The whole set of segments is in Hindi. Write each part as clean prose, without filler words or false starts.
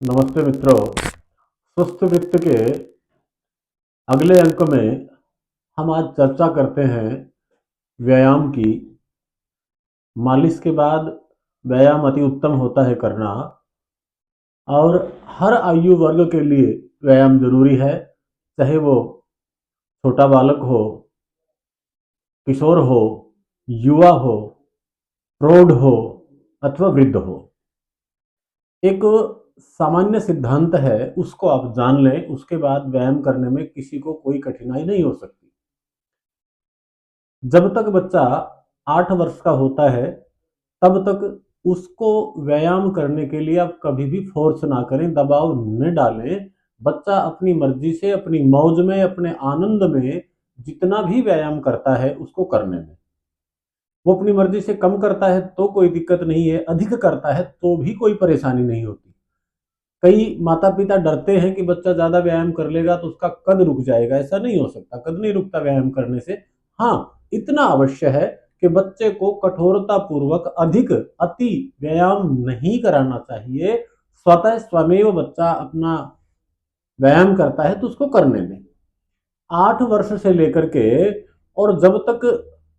नमस्ते मित्रों। स्वस्थ वृत्त के अगले अंक में हम आज चर्चा करते हैं व्यायाम की। मालिश के बाद व्यायाम अति उत्तम होता है करना, और हर आयु वर्ग के लिए व्यायाम जरूरी है, चाहे वो छोटा बालक हो, किशोर हो, युवा हो, प्रौढ़ हो अथवा वृद्ध हो। एक सामान्य सिद्धांत है, उसको आप जान लें, उसके बाद व्यायाम करने में किसी को कोई कठिनाई नहीं हो सकती। जब तक बच्चा 8 वर्ष का होता है तब तक उसको व्यायाम करने के लिए आप कभी भी फोर्स ना करें, दबाव न डालें। बच्चा अपनी मर्जी से, अपनी मौज में, अपने आनंद में जितना भी व्यायाम करता है उसको करने में। वो अपनी मर्जी से कम करता है तो कोई दिक्कत नहीं है, अधिक करता है तो भी कोई परेशानी नहीं होती। कई माता पिता डरते हैं कि बच्चा ज्यादा व्यायाम कर लेगा तो उसका कद रुक जाएगा। ऐसा नहीं हो सकता, कद नहीं रुकता व्यायाम करने से। हाँ, इतना अवश्य है कि बच्चे को कठोरता पूर्वक अधिक अति व्यायाम नहीं कराना चाहिए। स्वतः स्वमेव बच्चा अपना व्यायाम करता है तो उसको करने दें। 8 वर्ष से लेकर के और जब तक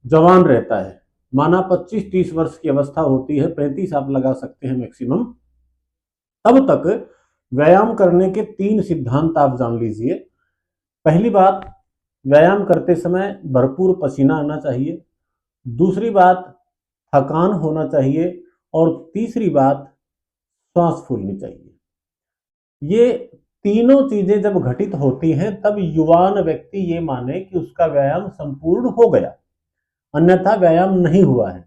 जवान रहता है, माना 25-30 वर्ष की अवस्था होती है, 35 आप लगा सकते हैं मैक्सिमम, तब तक व्यायाम करने के 3 सिद्धांत आप जान लीजिए। पहली बात, व्यायाम करते समय भरपूर पसीना आना चाहिए। दूसरी बात, थकान होना चाहिए। और तीसरी बात, श्वास फूलनी चाहिए। ये तीनों चीजें जब घटित होती हैं तब युवान व्यक्ति ये माने कि उसका व्यायाम संपूर्ण हो गया, अन्यथा व्यायाम नहीं हुआ है।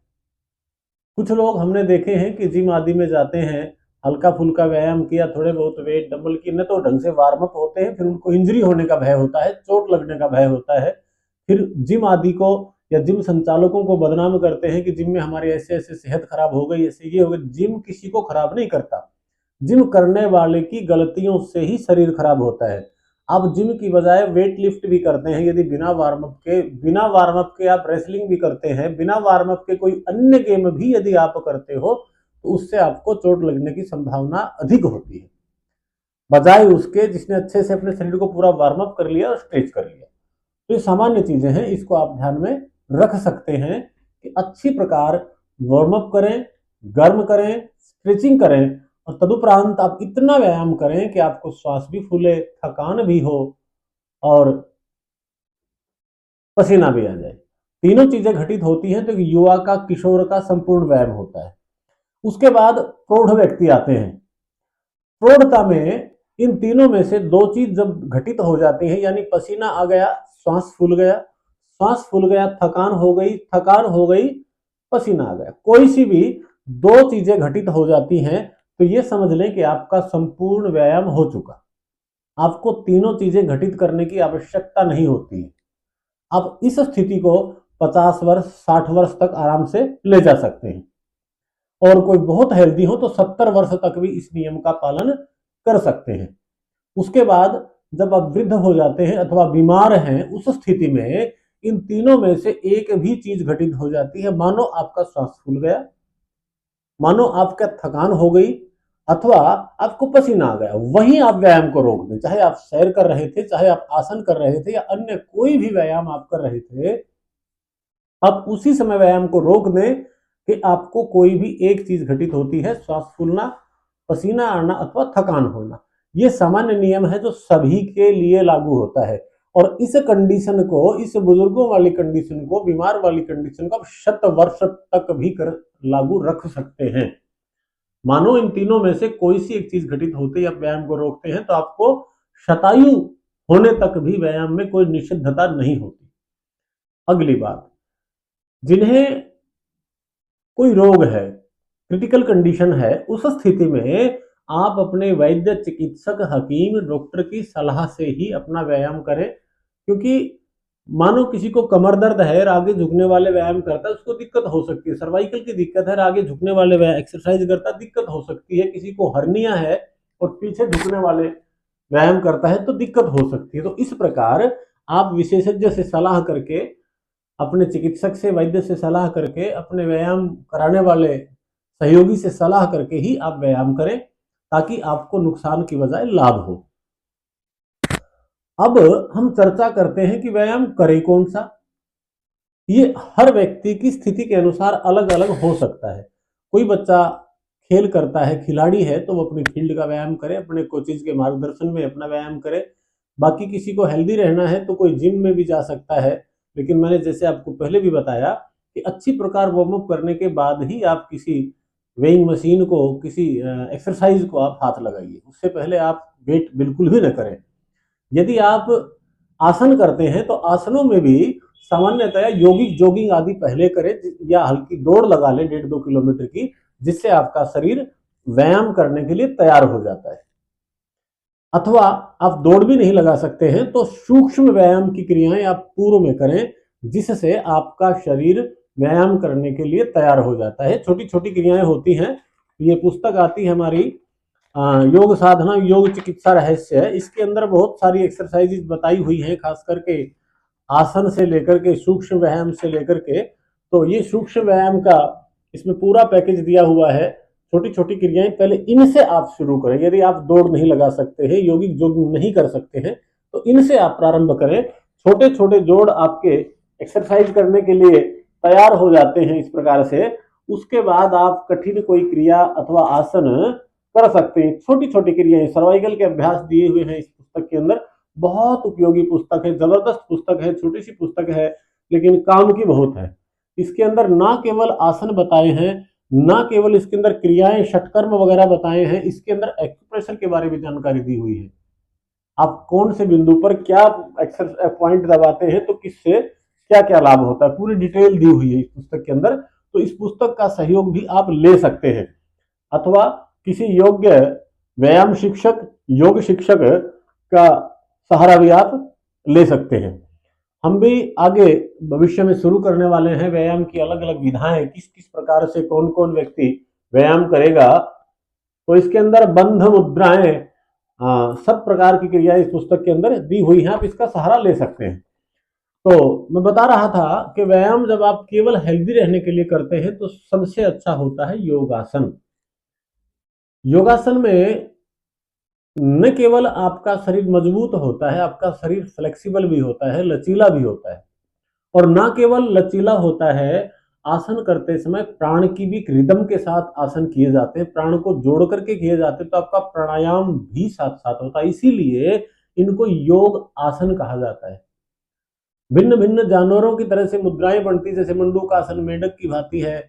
कुछ लोग हमने देखे हैं कि जिम आदि में जाते हैं, हल्का फुल्का व्यायाम किया, थोड़े बहुत वेट डंबल की, न तो ढंग से वार्म अप होते हैं, फिर उनको इंजरी होने का भय होता है, चोट लगने का भय होता है। फिर जिम आदि को या जिम संचालकों को बदनाम करते हैं कि जिम में हमारी ऐसे ऐसे सेहत खराब हो गई, ऐसे ये हो गई। जिम किसी को खराब नहीं करता, जिम करने वाले की गलतियों से ही शरीर खराब होता है। आप जिम की बजाय वेट लिफ्ट भी करते हैं, यदि बिना वार्म अप के आप रेसलिंग भी करते हैं, बिना वार्म अप के कोई अन्य गेम भी यदि आप करते हो तो उससे आपको चोट लगने की संभावना अधिक होती है, बजाय उसके जिसने अच्छे से अपने शरीर को पूरा वार्म अप कर लिया और स्ट्रेच कर लिया। तो ये सामान्य चीजें हैं, इसको आप ध्यान में रख सकते हैं कि अच्छी प्रकार वार्म अप करें, गर्म करें, स्ट्रेचिंग करें, और तदुपरांत आप इतना व्यायाम करें कि आपको श्वास भी फूले, थकान भी हो और पसीना भी आ जाए। तीनों चीजें घटित होती हैं तो युवा का, किशोर का संपूर्ण व्यायाम होता है। उसके बाद प्रौढ़ व्यक्ति आते हैं। प्रौढ़ता में इन तीनों में से दो चीज जब घटित हो जाती है, यानी पसीना आ गया, श्वास फूल गया, थकान हो गई, पसीना आ गया, कोई सी भी दो चीजें घटित हो जाती हैं तो ये समझ लें कि आपका संपूर्ण व्यायाम हो चुका। आपको तीनों चीजें घटित करने की आवश्यकता नहीं होती है। आप इस स्थिति को 50 वर्ष 60 वर्ष तक आराम से ले जा सकते हैं, और कोई बहुत हेल्दी हो तो 70 वर्ष तक भी इस नियम का पालन कर सकते हैं। उसके बाद जब आप वृद्ध हो जाते हैं अथवा बीमार हैं, उस स्थिति में इन तीनों में से एक भी चीज घटित हो जाती है, मानो आपका श्वास फूल गया, मानो आपका थकान हो गई, अथवा आपको पसीना आ गया, वहीं आप व्यायाम को रोक दें। चाहे आप सैर कर रहे थे, चाहे आप आसन कर रहे थे, या अन्य कोई भी व्यायाम आप कर रहे थे, आप उसी समय व्यायाम को रोक दें कि आपको कोई भी एक चीज घटित होती है, श्वास फूलना, पसीना आना अथवा थकान होना। ये सामान्य नियम है जो सभी के लिए लागू होता है, और इस कंडीशन को, इस बुजुर्गों वाली कंडीशन को, बीमार वाली कंडीशन को आप 100 वर्ष तक भी लागू रख सकते हैं। मानो इन तीनों में से कोई सी एक चीज घटित होते ही आप व्यायाम को रोकते हैं तो आपको शतायु होने तक भी व्यायाम में कोई निषिद्धता नहीं होती। अगली बात, जिन्हें कोई रोग है, क्रिटिकल कंडीशन है, उस स्थिति में आप अपने वैद्य, चिकित्सक, हकीम, डॉक्टर की सलाह से ही अपना व्यायाम करें। क्योंकि मानो किसी को कमर दर्द है और आगे झुकने वाले व्यायाम करता है, उसको दिक्कत हो सकती है। सर्वाइकल की दिक्कत है, आगे झुकने वाले एक्सरसाइज करता है, दिक्कत हो सकती है। किसी को हर्निया है और पीछे झुकने वाले व्यायाम करता है तो दिक्कत हो सकती है। तो इस प्रकार आप विशेषज्ञ से सलाह करके, अपने चिकित्सक से, वैद्य से सलाह करके, अपने व्यायाम कराने वाले सहयोगी से सलाह करके ही आप व्यायाम करें, ताकि आपको नुकसान की बजाय लाभ हो। अब हम चर्चा करते हैं कि व्यायाम करे कौन सा। ये हर व्यक्ति की स्थिति के अनुसार अलग अलग हो सकता है। कोई बच्चा खेल करता है, खिलाड़ी है, तो वो अपनी फील्ड का व्यायाम करे, अपने कोचेज के मार्गदर्शन में अपना व्यायाम करे। बाकी किसी को हेल्दी रहना है तो कोई जिम में भी जा सकता है, लेकिन मैंने जैसे आपको पहले भी बताया कि अच्छी प्रकार वार्म अप करने के बाद ही आप किसी वेइंग मशीन को, किसी एक्सरसाइज को आप हाथ लगाइए। उससे पहले आप वेट बिल्कुल भी न करें। यदि आप आसन करते हैं तो आसनों में भी सामान्यतया योगिक जॉगिंग आदि पहले करें, या हल्की दौड़ लगा लें 1.5-2 किलोमीटर की, जिससे आपका शरीर व्यायाम करने के लिए तैयार हो जाता है। अथवा आप दौड़ भी नहीं लगा सकते हैं तो सूक्ष्म व्यायाम की क्रियाएं आप पूर्व में करें, जिससे आपका शरीर व्यायाम करने के लिए तैयार हो जाता है। छोटी छोटी क्रियाएं होती हैं। ये पुस्तक आती है हमारी योग साधना योग चिकित्सा रहस्य है। इसके अंदर बहुत सारी एक्सरसाइजेज बताई हुई हैं, खास करके आसन से लेकर के सूक्ष्म व्यायाम से लेकर के। तो ये सूक्ष्म व्यायाम का इसमें पूरा पैकेज दिया हुआ है। छोटी छोटी क्रियाएं पहले इनसे आप शुरू करें। यदि आप दौड़ नहीं लगा सकते हैं, योगिक जॉगिंग नहीं कर सकते हैं, तो इनसे आप प्रारंभ करें। छोटे छोटे जोड़ आपके एक्सरसाइज करने के लिए तैयार हो जाते हैं इस प्रकार से। उसके बाद आप कठिन कोई क्रिया अथवा आसन कर सकते हैं। छोटी छोटी क्रियाएं, सर्वाइकल के अभ्यास दिए हुए हैं इस पुस्तक के अंदर। बहुत उपयोगी पुस्तक है, जबरदस्त पुस्तक है, छोटी सी पुस्तक है, लेकिन काम की बहुत है। इसके अंदर ना केवल आसन बताए हैं, ना केवल इसके अंदर क्रियाएं षटकर्म वगैरह बताए हैं, इसके अंदर एक्यूप्रेशर के बारे में जानकारी दी हुई है। आप कौन से बिंदु पर क्या पॉइंट दबाते हैं तो किससे क्या क्या लाभ होता है, पूरी डिटेल दी हुई है इस पुस्तक के अंदर। तो इस पुस्तक का सहयोग भी आप ले सकते हैं, अथवा किसी योग्य व्यायाम शिक्षक, योग शिक्षक का सहारा भी आप ले सकते हैं। हम भी आगे भविष्य में शुरू करने वाले हैं व्यायाम की अलग अलग विधाएं, किस किस प्रकार से कौन कौन व्यक्ति व्यायाम करेगा। तो इसके अंदर बंध मुद्राएं, सब प्रकार की क्रियाएं इस पुस्तक के अंदर दी हुई हैं, आप इसका सहारा ले सकते हैं। तो मैं बता रहा था कि व्यायाम जब आप केवल हेल्दी रहने के लिए करते हैं तो सबसे अच्छा होता है योगासन। योगासन में न केवल आपका शरीर मजबूत होता है, आपका शरीर फ्लेक्सिबल भी होता है, लचीला भी होता है। और ना केवल लचीला होता है, आसन करते समय प्राण की भी रिदम के साथ आसन किए जाते हैं, प्राण को जोड़ करके किए जाते हैं, तो आपका प्राणायाम भी साथ साथ होता है। इसीलिए इनको योग आसन कहा जाता है। भिन्न भिन्न जानवरों की तरह से मुद्राएं बनती, जैसे मंडूक आसन मेंढक की भांति है,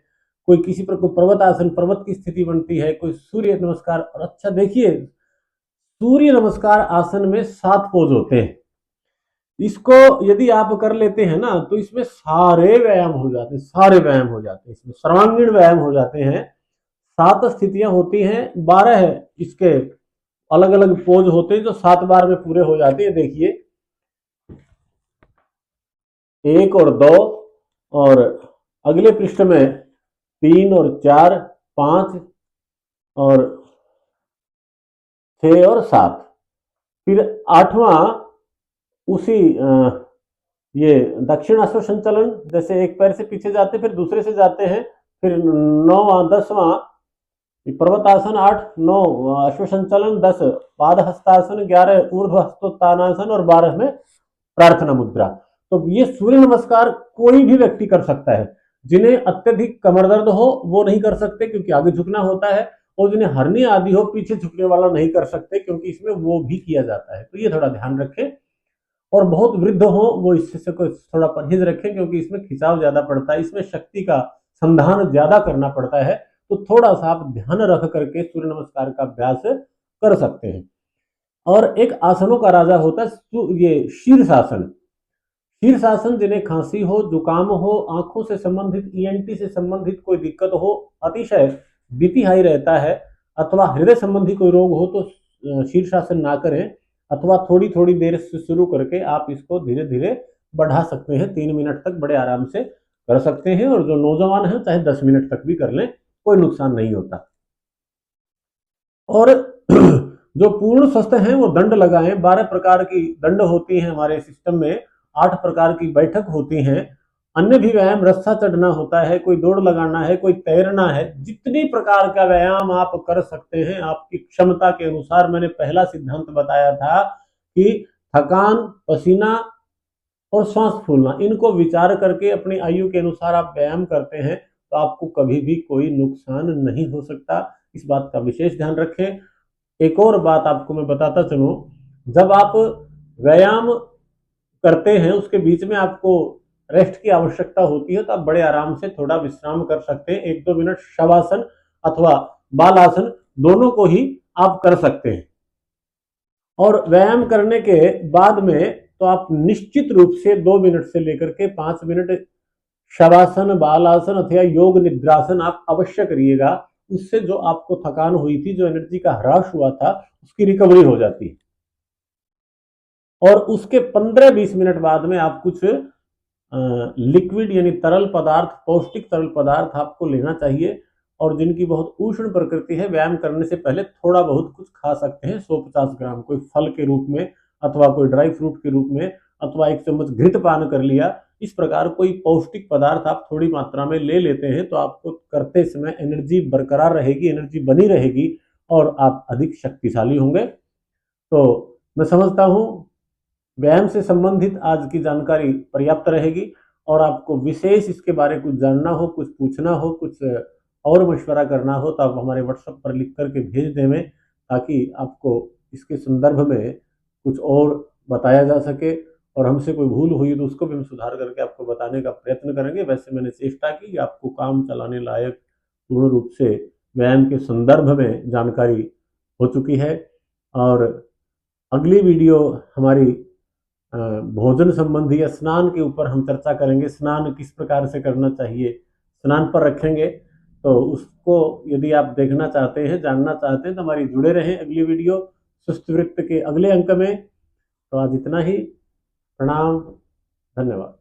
कोई किसी पर कोई पर्वत आसन पर्वत की स्थिति बनती है, कोई सूर्य नमस्कार। और अच्छा देखिए, सूर्य नमस्कार आसन में 7 पोज होते हैं। इसको यदि आप कर लेते हैं ना, तो इसमें सारे व्यायाम हो जाते हैं, सारे व्यायाम हो जाते हैं, इसमें सर्वांगीण व्यायाम हो जाते हैं। 7 स्थितियां होती हैं, 12 है इसके अलग अलग पोज होते हैं जो 7 बार में पूरे हो जाते हैं। देखिए 1 और 2, और अगले पृष्ठ में 3 और 4, 5 और 6 और 7। फिर 8वां उसी ये दक्षिण अश्व संचलन, जैसे एक पैर से पीछे जाते फिर दूसरे से जाते हैं। फिर 9वां 10वां पर्वतासन, 8 9 अश्व संचलन, 10 पाद हस्तासन, 11 ऊर्ध्व हस्तोत्तानासन और 12 में प्रार्थना मुद्रा। तो ये सूर्य नमस्कार कोई भी व्यक्ति कर सकता है। जिन्हें अत्यधिक कमर दर्द हो वो नहीं कर सकते क्योंकि आगे झुकना होता है, और जिन्हें हर्निया आदि हो पीछे झुकने वाला नहीं कर सकते क्योंकि इसमें वो भी किया जाता है। तो ये थोड़ा ध्यान रखें। और बहुत वृद्ध हो वो इससे थोड़ा परहेज रखें क्योंकि इसमें खिंचाव ज्यादा पड़ता है, इसमें शक्ति का संधान ज्यादा करना पड़ता है। तो थोड़ा सा आप ध्यान रख करके सूर्य नमस्कार का अभ्यास कर सकते हैं। और एक आसनों का राजा होता है ये शीर्षासन। शीर्षासन जिन्हें खांसी हो, जुकाम हो, आंखों से संबंधित ईएनटी से संबंधित कोई दिक्कत हो, अतिशय बीपी हाई रहता है, अथवा हृदय संबंधी कोई रोग हो, तो शीर्षासन ना करें, अथवा थोड़ी थोड़ी देर से शुरू करके आप इसको धीरे धीरे बढ़ा सकते हैं। 3 मिनट तक बड़े आराम से कर सकते हैं, और जो नौजवान है चाहे 10 मिनट तक भी कर लें, कोई नुकसान नहीं होता। और जो पूर्ण स्वस्थ हैं वो दंड लगाएं। 12 प्रकार की दंड होती हैं हमारे सिस्टम में, 8 प्रकार की बैठक होती हैं, अन्य भी व्यायाम, रस्सा चढ़ना होता है, कोई दौड़ लगाना है, कोई तैरना है, जितनी प्रकार का व्यायाम आप कर सकते हैं आपकी क्षमता के अनुसार। मैंने पहला सिद्धांत बताया था कि थकान, पसीना और श्वास फूलना, इनको विचार करके अपनी आयु के अनुसार आप व्यायाम करते हैं तो आपको कभी भी कोई नुकसान नहीं हो सकता। इस बात का विशेष ध्यान रखें। एक और बात आपको मैं बताता चलूं, जब आप व्यायाम करते हैं उसके बीच में आपको रेस्ट की आवश्यकता होती है तो आप बड़े आराम से थोड़ा विश्राम कर सकते हैं। 1-2 मिनट शवासन अथवा बालासन दोनों को ही आप कर सकते हैं। और व्यायाम करने के बाद में तो आप निश्चित रूप से 2 मिनट से लेकर के 5 मिनट शवासन, बालासन अथवा योग निद्रासन आप अवश्य करिएगा। उससे जो आपको थकान हुई थी, जो एनर्जी का ह्रास हुआ था, उसकी रिकवरी हो जाती है। और उसके 15-20 मिनट बाद में आप कुछ लिक्विड यानी तरल पदार्थ, पौष्टिक तरल पदार्थ आपको लेना चाहिए। और जिनकी बहुत उष्ण प्रकृति है, व्यायाम करने से पहले थोड़ा बहुत कुछ खा सकते हैं, 150 ग्राम, कोई फल के रूप में अथवा कोई ड्राई फ्रूट के रूप में, अथवा 1 चम्मच घृत पान कर लिया। इस प्रकार कोई पौष्टिक पदार्थ आप थोड़ी मात्रा में ले लेते हैं तो आपको करते समय एनर्जी बरकरार रहेगी, एनर्जी बनी रहेगी और आप अधिक शक्तिशाली होंगे। तो मैं समझता हूँ व्यायाम से संबंधित आज की जानकारी पर्याप्त रहेगी। और आपको विशेष इसके बारे कुछ जानना हो, कुछ पूछना हो, कुछ और मशवरा करना हो तो आप हमारे व्हाट्सएप पर लिख करके भेज दें, ताकि आपको इसके संदर्भ में कुछ और बताया जा सके। और हमसे कोई भूल हुई तो उसको भी हम सुधार करके आपको बताने का प्रयत्न करेंगे। वैसे मैंने चेष्टा की कि आपको काम चलाने लायक पूर्ण रूप से व्यायाम के संदर्भ में जानकारी हो चुकी है। और अगली वीडियो हमारी भोजन संबंधी या स्नान के ऊपर हम चर्चा करेंगे। स्नान किस प्रकार से करना चाहिए, स्नान पर रखेंगे। तो उसको यदि आप देखना चाहते हैं, जानना चाहते हैं तो हमारी जुड़े रहें अगली वीडियो सुस्त वृत्त के अगले अंक में। तो आज इतना ही। प्रणाम, धन्यवाद।